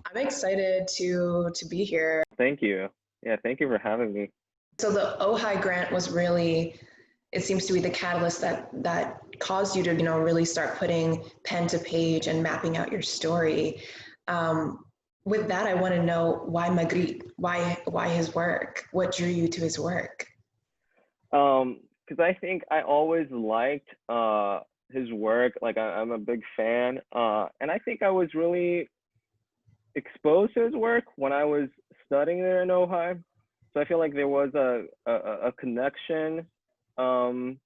I'm excited to be here. Thank you. Yeah, thank you for having me. So the Ojai grant was really, it seems to be the catalyst that caused you to, really start putting pen to page and mapping out your story. With that, I want to know why Magritte, why his work? What drew you to his work? Because I think I always liked his work. Like I'm a big fan, and I think I was really exposed to his work when I was studying there in Ojai. So I feel like there was a connection to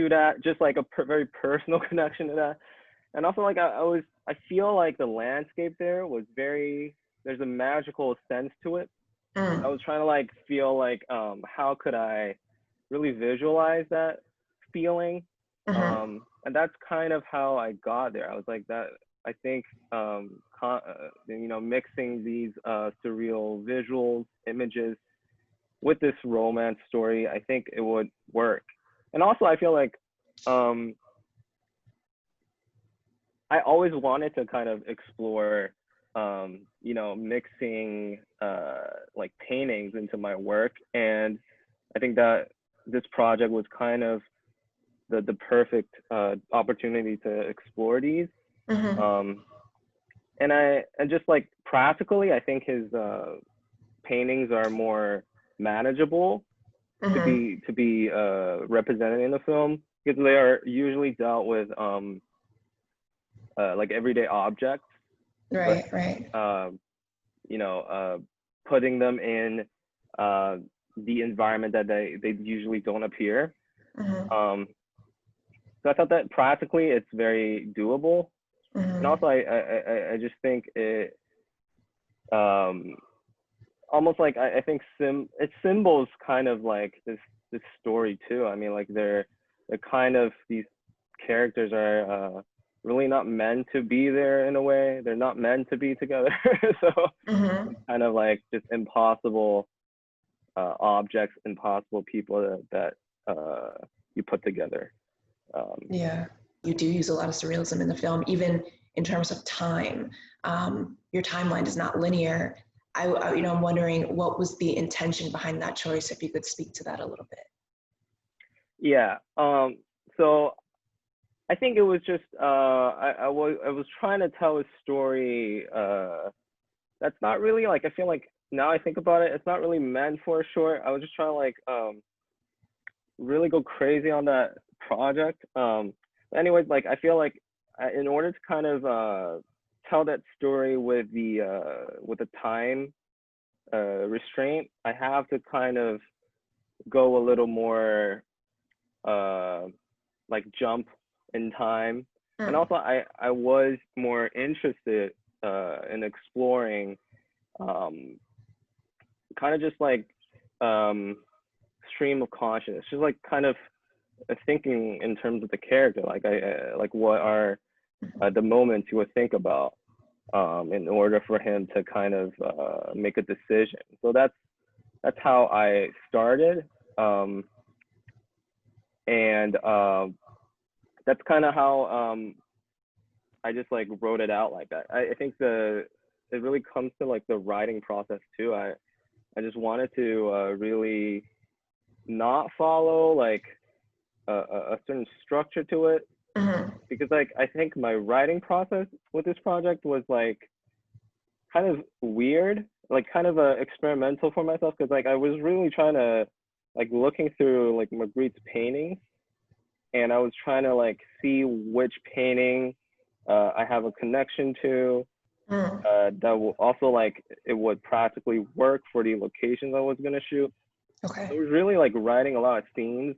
that, just like a very personal connection to that. And also like I feel like the landscape there was there's a magical sense to it. I was trying to like feel like how could I really visualize that feeling. And that's kind of how I got there. I was like that. I think mixing these surreal visuals, images with this romance story, I think it would work. And also, I feel like I always wanted to kind of explore, mixing like paintings into my work, and I think that this project was kind of the perfect opportunity to explore these. And just like practically, I think his paintings are more manageable to be represented in the film, because they are usually dealt with like everyday objects. Right, but, right. Putting them in the environment that they usually don't appear. So I thought that practically it's very doable. And also I just think it almost like I think it symbols kind of like this story too. I mean, like they're kind of, these characters are really not meant to be there in a way. They're not meant to be together. So kind of like just impossible objects, impossible people that you put together. Yeah, you do use a lot of surrealism in the film, even in terms of time. Your timeline is not linear. I'm wondering what was the intention behind that choice, if you could speak to that a little bit. Yeah. So I think it was just I was trying to tell a story that's not really, like, I feel like now I think about it, it's not really meant for a short. I was just trying to like really go crazy on that project. Anyways, like I feel like in order to kind of tell that story with the time restraint, I have to kind of go a little more like jump in time. And also I was more interested in exploring kind of just like stream of consciousness, just like kind of thinking in terms of the character, like like what are the moments you would think about in order for him to kind of make a decision. So that's how I started, and that's kind of how I just like wrote it out like that. I think it really comes to like the writing process too. I just wanted to really not follow like a certain structure to it, because like I think my writing process with this project was like kind of weird, like kind of experimental for myself, because like I was really trying to like looking through like Magritte's paintings, and I was trying to like see which painting I have a connection to, that will also like it would practically work for the locations I was gonna shoot. Okay. So it was really like writing a lot of scenes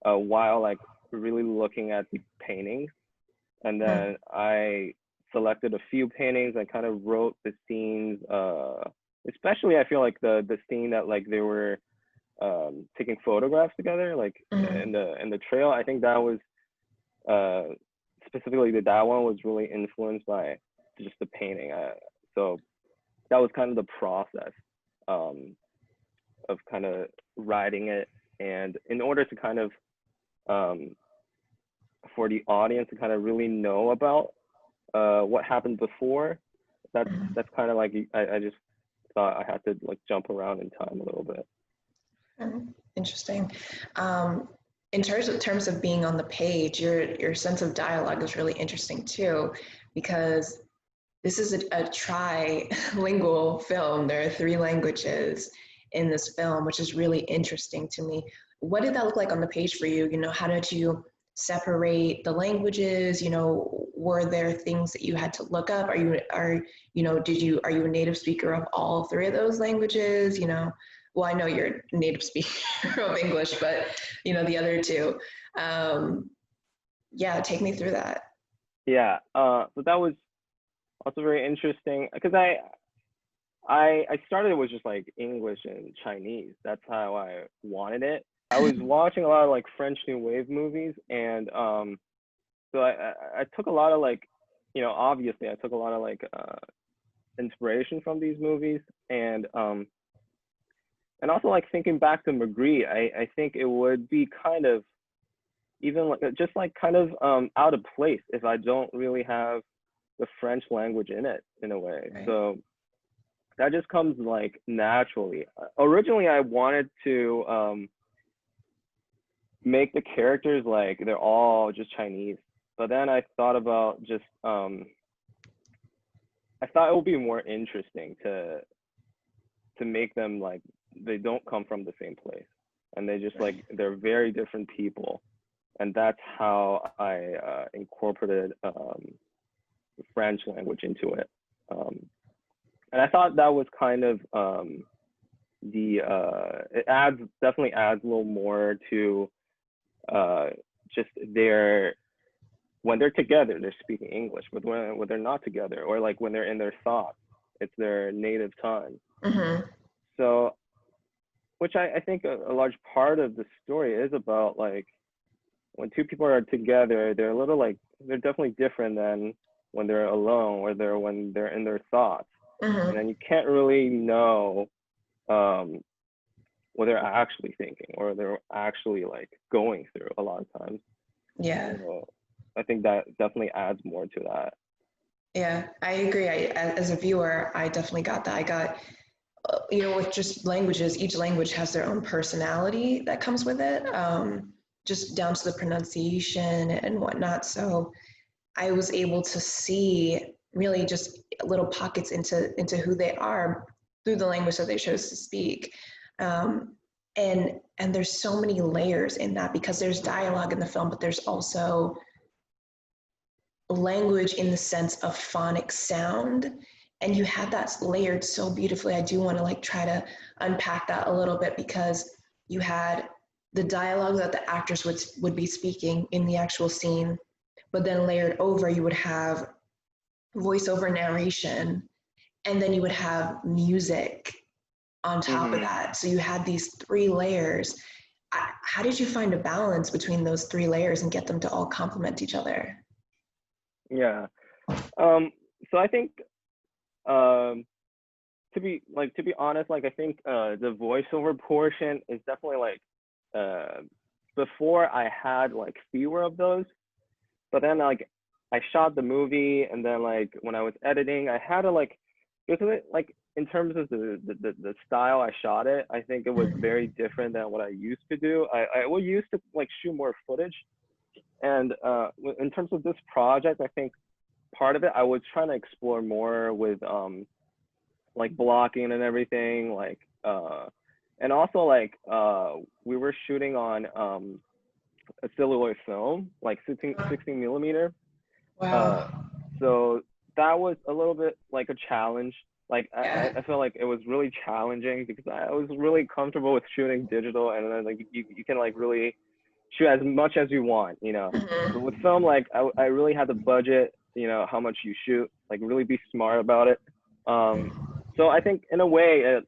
while like really looking at the paintings, and then I selected a few paintings and kind of wrote the scenes. Especially I feel like the scene that like they were taking photographs together, like in the trail. I think that was specifically that one was really influenced by just the painting. So that was kind of the process of kind of writing it, and in order to kind of for the audience to kind of really know about what happened before, that's kind of like I just thought I had to like jump around in time a little bit. Interesting. In terms of being on the page, your sense of dialogue is really interesting too, because this is a trilingual film. There are 3 languages in this film, which is really interesting to me. What did that look like on the page for you? You know, how did you separate the languages? You know, were there things that you had to look up? Are you a native speaker of all 3 of those languages? You know, well, I know you're a native speaker of English, but you know, the other 2. Yeah, take me through that. Yeah, so that was also very interesting because I started with just like English and Chinese. That's how I wanted it. I was watching a lot of like French New Wave movies, and so I took a lot of like, you know, obviously I took a lot of like inspiration from these movies, and also like thinking back to Magritte, I think it would be kind of even like just like kind of out of place if I don't really have the French language in it in a way. Right. So that just comes like naturally. Originally, I wanted to make the characters like they're all just Chinese, but then I thought about just I thought it would be more interesting to make them like they don't come from the same place, and they just like they're very different people, and that's how I incorporated the French language into it. And I thought that was kind of it definitely adds a little more to just when they're together, they're speaking English, but when they're not together, or like when they're in their thoughts, it's their native tongue. Mm-hmm. So, which I think a large part of the story is about, like, when 2 people are together, they're a little like, they're definitely different than when they're alone, or when they're in their thoughts. Mm-hmm. And then you can't really know what they're actually thinking, or they're actually like going through a lot of times. Yeah. So I think that definitely adds more to that. Yeah, I agree. As a viewer, I definitely got that. I got, you know, with just languages, each language has their own personality that comes with it, just down to the pronunciation and whatnot. So I was able to see really just little pockets into who they are through the language that they chose to speak. And there's so many layers in that, because there's dialogue in the film, but there's also language in the sense of phonic sound, and you have that layered so beautifully. I do want to like try to unpack that a little bit, because you had the dialogue that the actors would be speaking in the actual scene, but then layered over you would have voiceover narration, and then you would have music on top of that. So you had these 3 layers. How did you find a balance between those 3 layers and get them to all complement each other? Yeah. So I think to be honest, like I think the voiceover portion is definitely like before I had like fewer of those, but then like I shot the movie, and then like when I was editing, I had to like, because like in terms of the style I shot it, I think it was very different than what I used to do. I was used to like shoot more footage, and in terms of this project, I think part of it I was trying to explore more with like blocking and everything, like and also like we were shooting on a celluloid film, like 16 millimeter. Wow. So that was a little bit like a challenge. Like Yeah. I feel like it was really challenging because I was really comfortable with shooting digital, and then like you can like really shoot as much as you want, you know. But with film, like I really had the budget, you know, how much you shoot, like really be smart about it. So I think in a way it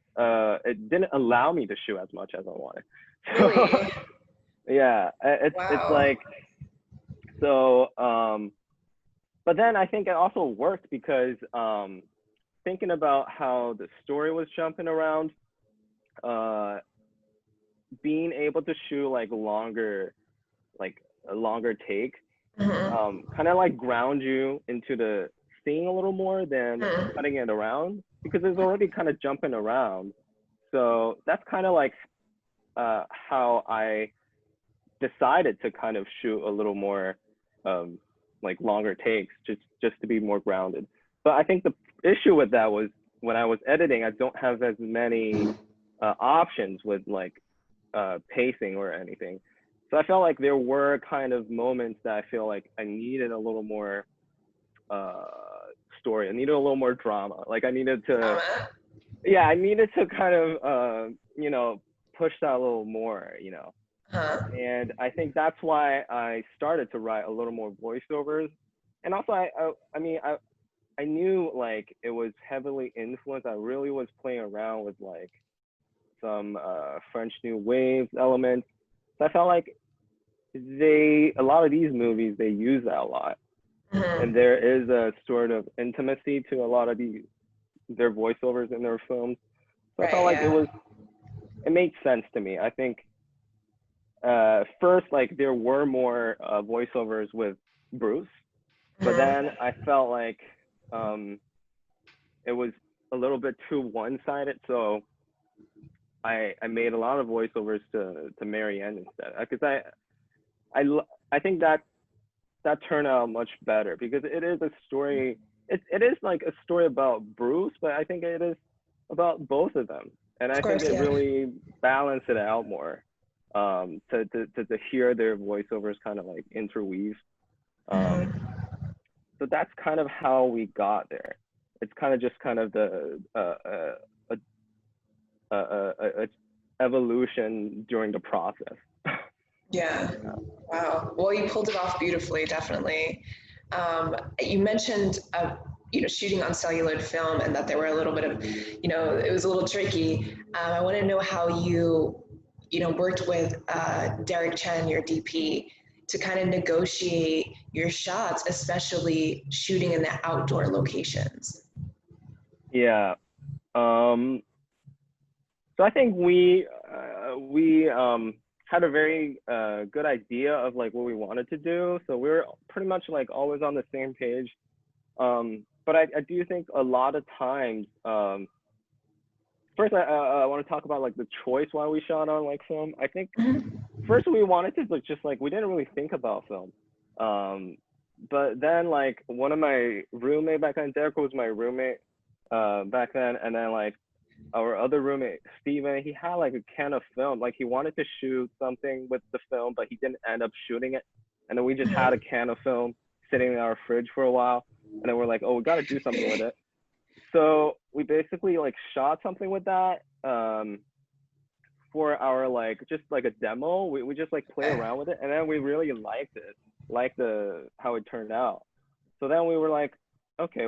didn't allow me to shoot as much as I wanted. So, Really? yeah, it's like, so but then I think it also worked because thinking about how the story was jumping around, being able to shoot like a longer take, kind of like ground you into the seeing a little more than cutting it around, because it's already kind of jumping around. So that's kind of like how I decided to kind of shoot a little more like longer takes, just to be more grounded. But I think the issue with that was when I was editing, I don't have as many options with like pacing or anything. So I felt like there were kind of moments that I feel like I needed a little more story. I needed a little more drama. Like I needed to, yeah, I needed to kind of, you know, push that a little more, you know. And I think that's why I started to write a little more voiceovers. And also, I mean, I knew like it was heavily influenced. I really was playing around with like some French New Wave elements. So I felt like a lot of these movies, they use that a lot. And there is a sort of intimacy to a lot of their voiceovers in their films. So I felt like it made sense to me. I think first, like there were more voiceovers with Bruce, but then I felt like it was a little bit too one-sided. So I made a lot of voiceovers to Marianne instead, because I think that turned out much better, because it is a story. It is like a story about Bruce, but I think it is about both of them, and I think it really balanced it out more. To hear their voiceovers kind of like interweave. So that's kind of how we got there. It's kind of just kind of the evolution during the process. Yeah. Wow. Well, you pulled it off beautifully, definitely. You mentioned, you know, shooting on celluloid film, and that there were a little bit of, you know, it was a little tricky. I want to know how you know, worked with Derek Chen, your DP, to kind of negotiate your shots, especially shooting in the outdoor locations. Yeah. So I think we had a very good idea of like what we wanted to do. So we were pretty much like always on the same page. But I do think a lot of times, first I want to talk about like the choice why we shot on like film. I think first we wanted to like just like we didn't really think about film. But then like one of my roommate back then, Derek was my roommate back then, and then like our other roommate, Steven, he had like a can of film. Like he wanted to shoot something with the film, but he didn't end up shooting it. And then we just had a can of film sitting in our fridge for a while. And then we're like, oh, we got to do something with it. So we basically like shot something with that for our like, just like a demo. We just like play around with it. And then we really liked it, how it turned out. So then we were like, okay,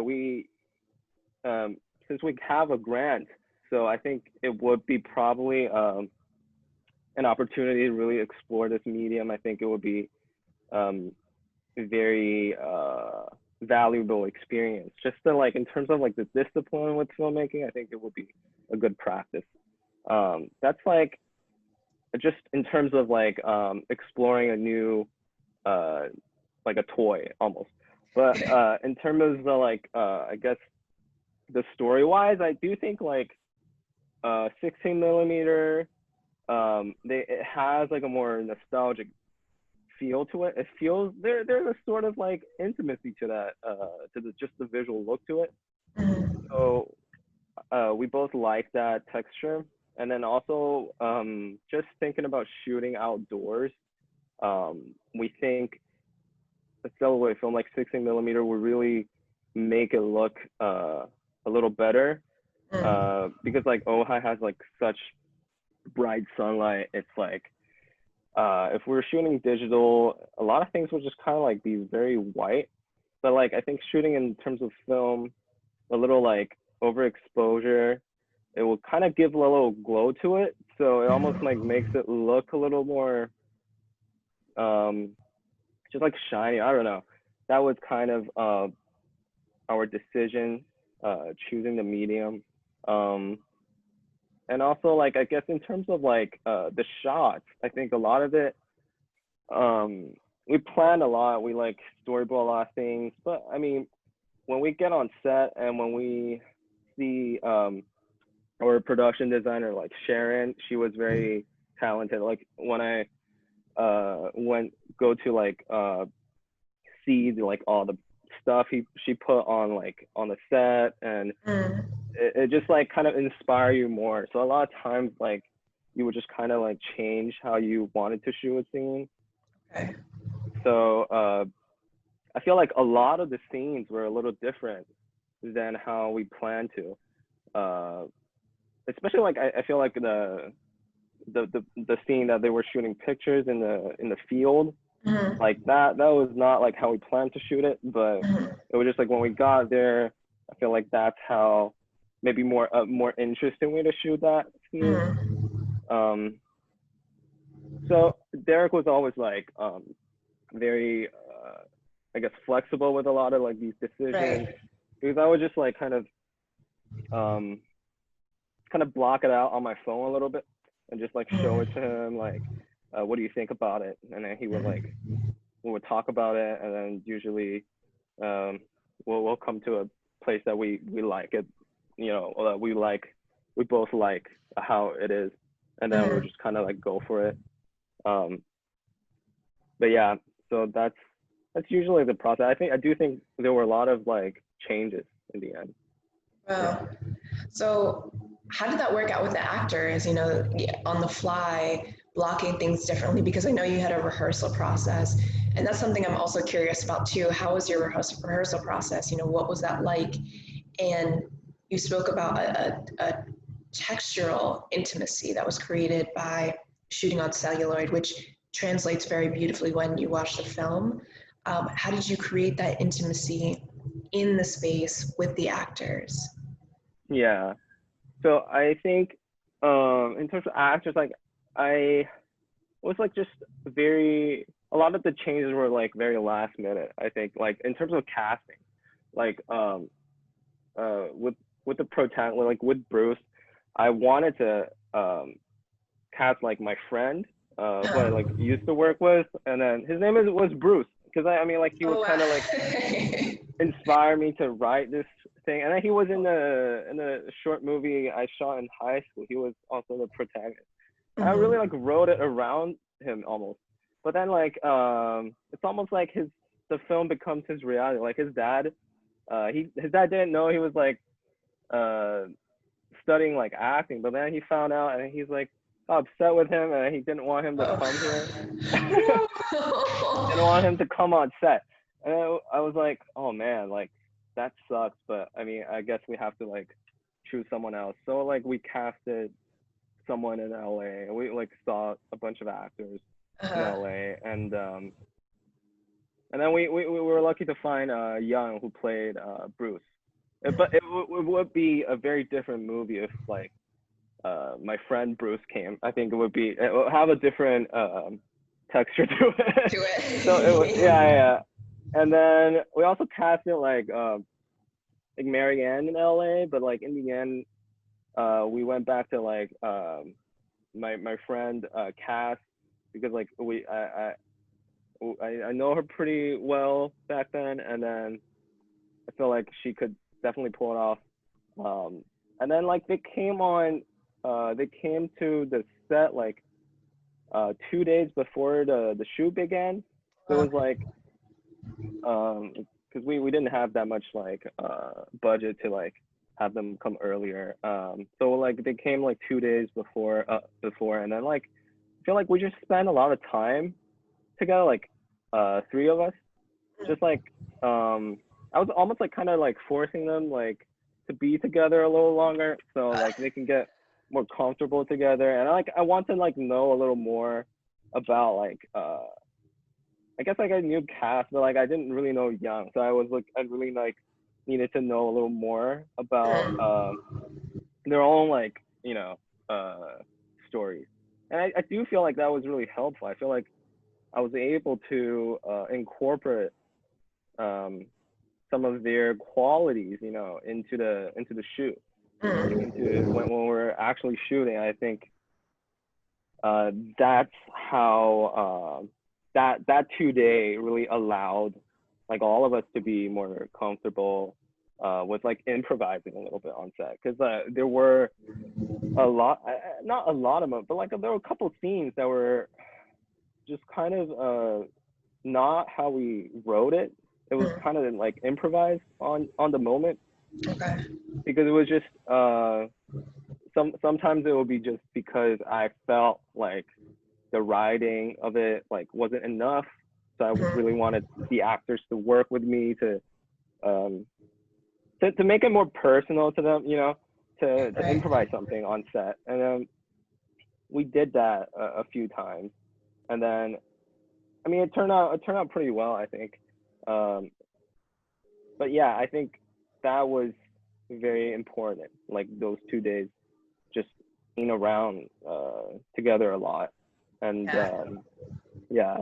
since we have a grant, so I think it would be probably an opportunity to really explore this medium. I think it would be very valuable experience. Just to like, in terms of like the discipline with filmmaking, I think it would be a good practice. That's like, just in terms of like exploring a new, like a toy almost. But in terms of the like, I guess the story-wise, I do think like 16 millimeter, it has like a more nostalgic feel to it. It feels there's a sort of like intimacy to that, to just the visual look to it. So we both like that texture. And then also just thinking about shooting outdoors, we think a celluloid film like 16 millimeter would really make it look a little better. Because like Ojai has like such bright sunlight, it's like if we're shooting digital, a lot of things will just kind of like be very white. But like I think shooting in terms of film, a little like overexposure, it will kind of give a little glow to it. So it almost like makes it look a little more just like shiny. I don't know. That was kind of our decision, choosing the medium. And also like, I guess in terms of like the shots, I think a lot of it, we planned a lot, we like storyboard a lot of things, but I mean, when we get on set and when we see our production designer like Sharon, she was very talented. Like when I went go to like see like all the stuff she put on like on the set, and it just like kind of inspire you more. So a lot of times like you would just kind of like change how you wanted to shoot a scene. Okay. So I feel like a lot of the scenes were a little different than how we planned to. Especially like I feel like the scene that they were shooting pictures in the field, like that was not like how we planned to shoot it, but it was just like when we got there, I feel like that's how maybe more interesting way to shoot that scene. So Derek was always like very I guess flexible with a lot of like these decisions, Right. because I would just like kind of block it out on my phone a little bit and just like show it to him, like what do you think about it, and then he would like we would talk about it, and then usually we'll come to a place that we like it, you know, or that we both like how it is, and then we'll just kind of like go for it. But yeah, so that's usually the process. I do think there were a lot of like changes in the end. Wow. So how did that work out with the actors, you know, on the fly, blocking things differently? Because I know you had a rehearsal process, and that's something I'm also curious about too. How was your rehearsal process? You know, what was that like? And you spoke about a textural intimacy that was created by shooting on celluloid, which translates very beautifully when you watch the film. How did you create that intimacy in the space with the actors? Yeah. So I think in terms of actors, like I was like just a lot of the changes were like very last minute. I think like in terms of casting, like with the protagonist, like with Bruce, I wanted to cast like my friend who I like used to work with, and then his name was Bruce, because I mean like he was kind of like inspire me to write this thing, and then he was in the short movie I shot in high school. He was also the protagonist. I really like wrote it around him almost, but then like it's almost like the film becomes his reality. Like his dad didn't know he was like studying like acting, but then he found out, and he's like upset with him, and he didn't want him to come here. Didn't want him to come on set. And I was like, oh man, like that sucks, but I mean, I guess we have to like choose someone else. So like we casted someone in LA, and we like saw a bunch of actors in LA, and then we were lucky to find Young, who played Bruce. But it would be a very different movie if like my friend Bruce came. I think it would have a different texture to it. So it was, yeah. And then we also casted like Marianne in LA, but like in the end, we went back to like my friend Cass, because like I know her pretty well back then, and then I feel like she could definitely pull it off. And then like they came to the set like 2 days before the shoot began. So it was like because we didn't have that much like budget to like have them come earlier. So like they came like 2 days before, and then like I feel like we just spent a lot of time together, like 3 of us, just like I was almost like kind of like forcing them like to be together a little longer, so like they can get more comfortable together. And I want to like know a little more about like I guess like I knew Cass, but like I didn't really know Young, so I really like needed to know a little more about their own like, you know, stories. And I do feel like that was really helpful. I feel like I was able to incorporate some of their qualities, you know, into the shoot, like into when we're actually shooting. I think that's how that 2 day really allowed like all of us to be more comfortable with like improvising a little bit on set, because there were a lot, not a lot of them, but like there were a couple scenes that were just kind of not how we wrote it. It was kind of like improvised on the moment. Okay. Because it was just sometimes it will be just because I felt like the writing of it like wasn't enough, so I really wanted the actors to work with me to make it more personal to them, you know, to improvise something on set. And then we did that a few times, and then I mean it turned out pretty well, I think. But yeah, I think that was very important, like those 2 days just being around together a lot. And yeah.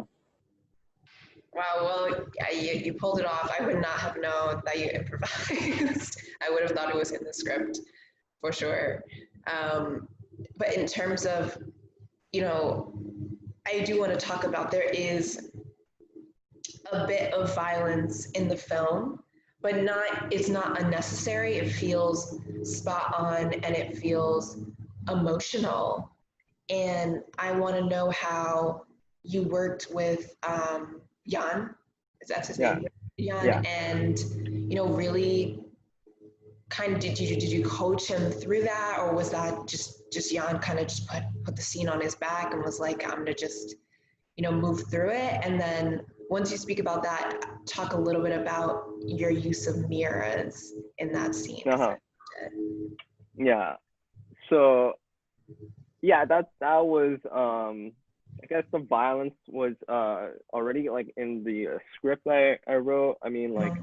Wow, well, you pulled it off. I would not have known that you improvised. I would have thought it was in the script for sure. But in terms of, you know, I do want to talk about, there is a bit of violence in the film, but it's not unnecessary. It feels spot on and it feels emotional. And I want to know how you worked with Jan, is that his name? Jan, and you know, really kind of did you coach him through that, or was that just Jan kind of just put the scene on his back and was like, I'm gonna just, you know, move through it? And then once you speak about that, talk a little bit about your use of mirrors in that scene. Yeah. So yeah, that was I guess the violence was already like in the script I wrote. I mean, like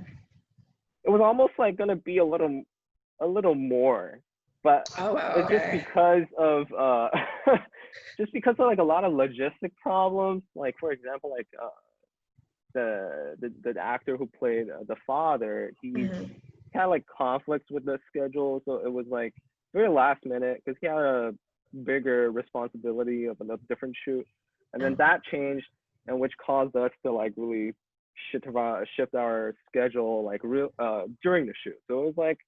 it was almost like gonna be a little more, but it's just because of just because of like a lot of logistic problems. Like for example, like the actor who played the father, he had like conflicts with the schedule, so it was like very last minute because he had a bigger responsibility of a different shoot, and then that changed, and which caused us to like really shift our schedule like during the shoot. So it was like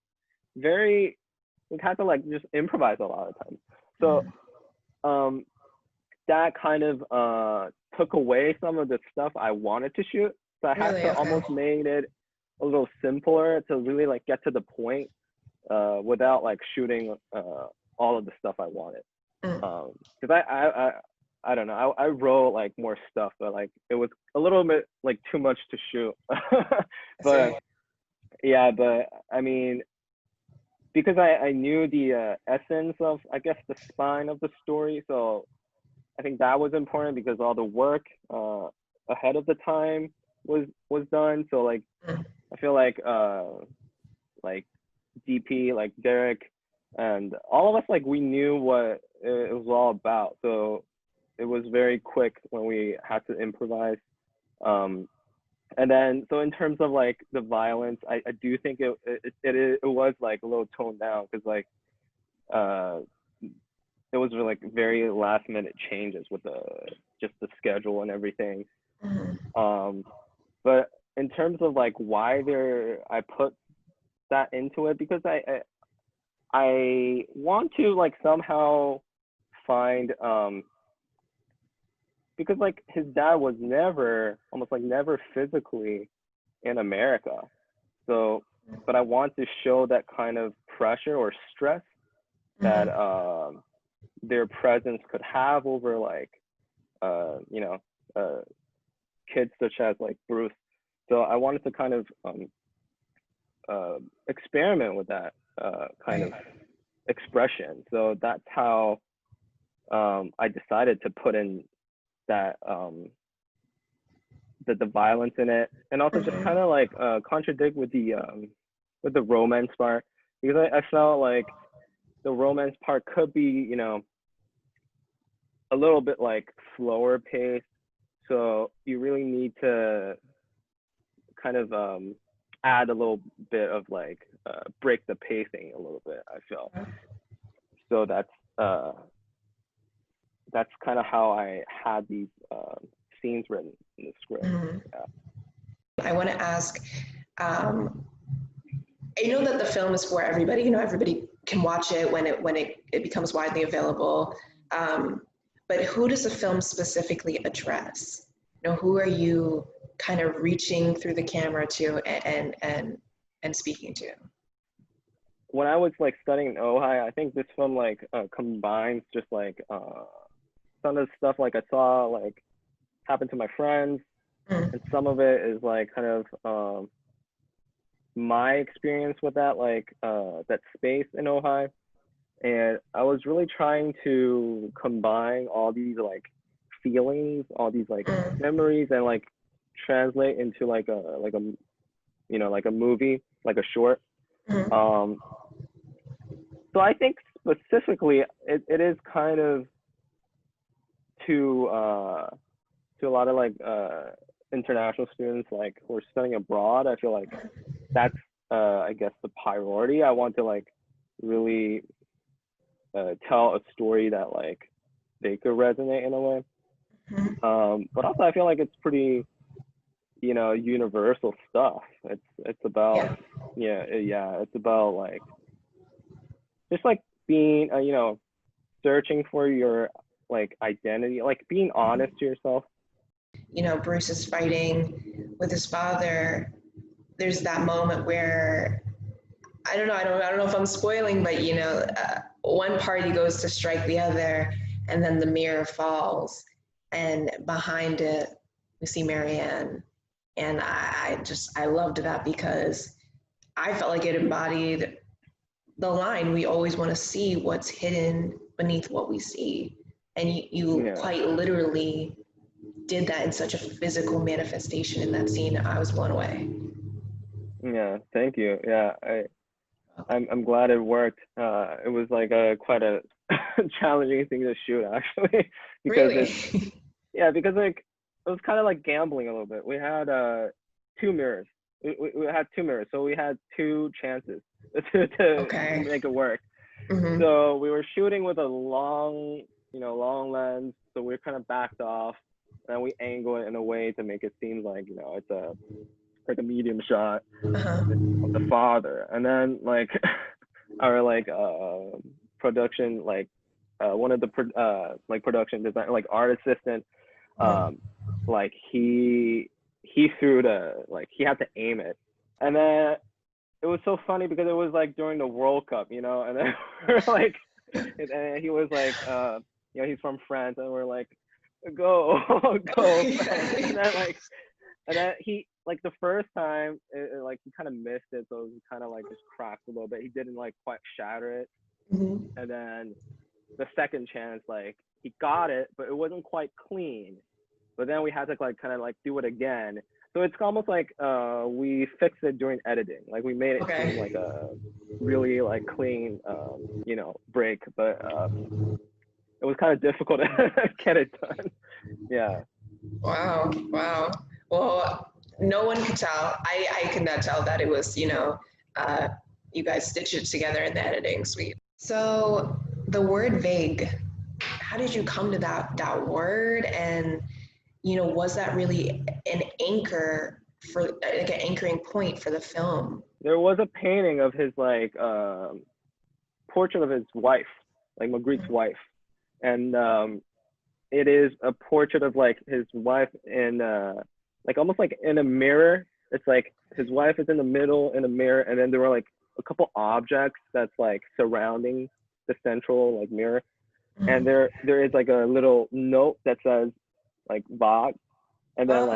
we had to like just improvise a lot of times. So that kind of took away some of the stuff I wanted to shoot. So I had to almost make it a little simpler to really like get to the point without like shooting all of the stuff I wanted. Because I don't know, I wrote like more stuff, but like it was a little bit like too much to shoot. But yeah, but I mean, because I knew the essence of, I guess, the spine of the story, so I think that was important because all the work ahead of the time was done. So like I feel like DP, like Derek, and all of us, like we knew what it was all about. So it was very quick when we had to improvise. And then, so in terms of like the violence, I do think it was like a little toned down because like it was like very last minute changes with just the schedule and everything. But in terms of like why I put that into it, because I want to like somehow find because like his dad was almost never physically in America. So, but I want to show that kind of pressure or stress that their presence could have over like, you know, kids such as like Bruce. So I wanted to kind of experiment with that kind of expression. So that's how I decided to put in that the violence in it, and also just kind of like contradict with the romance part, because I felt like the romance part could be, you know, a little bit like slower paced, so you really need to kind of add a little bit of like break the pacing a little bit, I felt. So that's kind of how I had these scenes written in the script. I want to ask, I know that the film is for everybody. You know, everybody can watch it when it becomes widely available. But who does the film specifically address? You know, who are you kind of reaching through the camera to and speaking to? When I was like studying in Ojai, I think this film like combines just like some of the stuff like I saw like happen to my friends, and some of it is like kind of my experience with that like that space in Ojai. And I was really trying to combine all these like feelings, all these like memories, and like translate into like a you know, like a movie, like a short. So I think specifically it is kind of to a lot of like international students like who are studying abroad. I feel like that's I guess the priority. I want to like really tell a story that like they could resonate in a way. But also I feel like it's pretty, you know, universal stuff. It's about it's about like just like being you know, searching for your like identity, like being honest to yourself. You know, Bruce is fighting with his father. There's that moment where I don't know if I'm spoiling, but you know, one party goes to strike the other, and then the mirror falls, and behind it we see Marianne, and I loved that because I felt like it embodied the line, we always want to see what's hidden beneath what we see, and you quite literally did that in such a physical manifestation in that scene. I was blown away. Yeah, thank you. Yeah, I'm glad it worked. It was like quite a challenging thing to shoot actually, because really? because like it was kind of like gambling a little bit. We had 2 mirrors. We had 2 mirrors, so we had 2 chances to make it work. So we were shooting with a long lens, so we kind of backed off, and we angle it in a way to make it seem like, you know, it's a medium shot of the father. And then like our like production, like one of the like production design, like art assistant, like he threw like he had to aim it, and then it was so funny because it was like during the World Cup, you know, and then we're like, and he was like, you know, he's from France, and we're like, go, France. And then he, like the first time, like he kind of missed it, so it was kind of like just cracked a little bit. He didn't like quite shatter it. And then the second chance, like he got it, but it wasn't quite clean. But then we had to like kind of like do it again. So it's almost like we fixed it during editing. Like we made it seem like a really like clean, you know, break, but it was kind of difficult to get it done. Yeah. Wow. Well, no one could tell. I could not tell that it was, you know, you guys stitched it together in the editing suite. So the word vague, how did you come to that word? And, you know, was that really an anchor for like an anchoring point for the film? There was a painting of his like portrait of his wife, like Magritte's wife. And it is a portrait of like his wife in like almost like in a mirror. It's like his wife is in the middle in a mirror, and then there were like a couple objects that's like surrounding the central like mirror. And there is like a little note that says like VAG, and then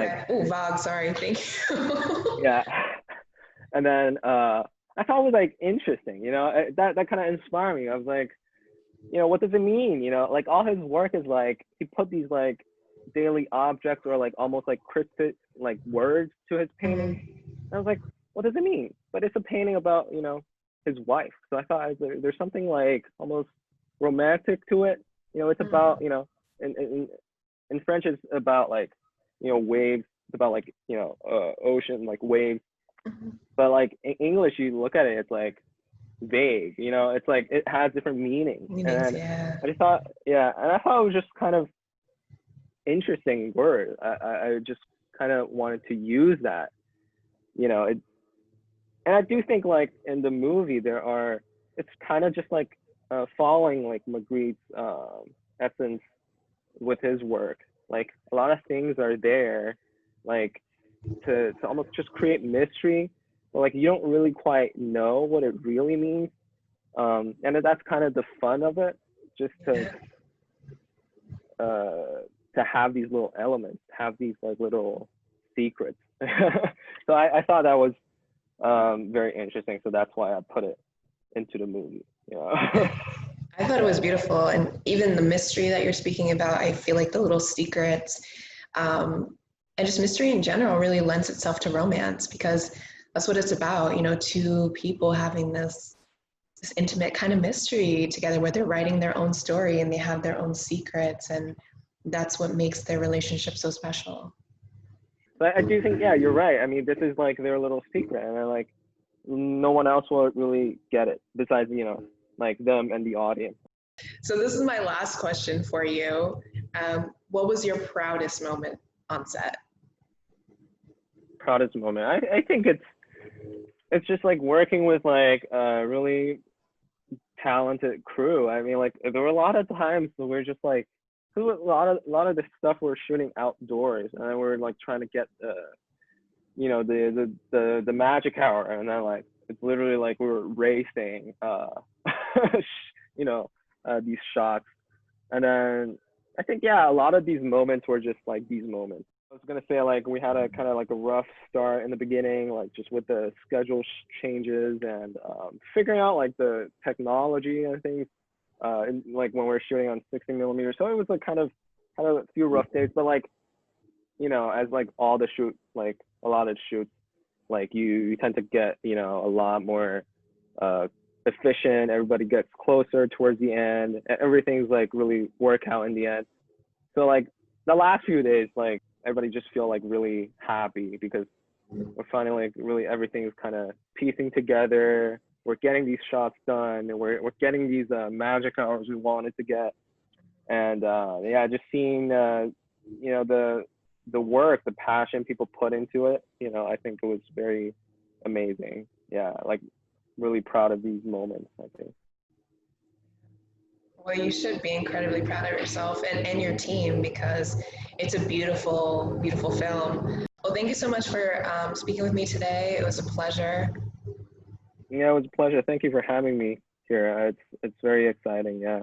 VAG, sorry, thank you. Yeah. And then I thought it was like interesting, you know, that kind of inspired me. I was like, you know, what does it mean? You know, like all his work is like he put these like daily objects or like almost like cryptic like words to his paintings. And I was like, what does it mean? But it's a painting about, you know, his wife. So I thought there's something like almost romantic to it. You know, it's about, you know, in French it's about like, you know, waves. It's about like, you know, ocean, like waves. But like in English, you look at it, it's like vague, you know, it's like it has different meanings. And I just thought, and I thought it was just kind of interesting word. I just kind of wanted to use that. you know, and I do think like in the movie it's kind of just like following like Magritte's essence with his work. Like a lot of things are there, like to almost just create mystery, but like you don't really quite know what it really means. And that's kind of the fun of it, just to have these little elements, have these like little secrets. So I thought that was very interesting. So that's why I put it into the movie. You know? I thought it was beautiful, and even the mystery that you're speaking about, I feel like the little secrets, and just mystery in general really lends itself to romance, because that's what it's about, you know, two people having this intimate kind of mystery together where they're writing their own story and they have their own secrets, and that's what makes their relationship so special. But I do think, yeah, you're right. I mean, this is like their little secret, and like no one else will really get it besides, you know, like them and the audience. So this is my last question for you. What was your proudest moment on set? Proudest moment. I think it's just like working with like a really talented crew. I mean, like there were a lot of times where we're just like, a lot of the stuff we're shooting outdoors, and then we're like trying to get you know, the magic hour, and then like it's literally like we were racing you know, these shots. And then I think, yeah, a lot of these moments were just like these moments. I was gonna say like we had a kind of like a rough start in the beginning, like just with the schedule changes and figuring out like the technology and things, like when we were shooting on 60 millimeters. So it was like kind of a few rough days, but like, you know, as like all the shoots, like a lot of shoots, like you tend to get, you know, a lot more efficient. Everybody gets closer towards the end. Everything's like really work out in the end. So like the last few days, like everybody just feel like really happy because we're finally like really everything's kind of piecing together. We're getting these shots done, and we're getting these magic hours we wanted to get. And yeah, just seeing you know, the work, the passion people put into it, you know, I think it was very amazing. Yeah, like really proud of these moments, I think. Well, you should be incredibly proud of yourself and your team, because it's a beautiful, beautiful film. Well, thank you so much for speaking with me today. It was a pleasure. Yeah, it was a pleasure. Thank you for having me here. It's very exciting. Yeah.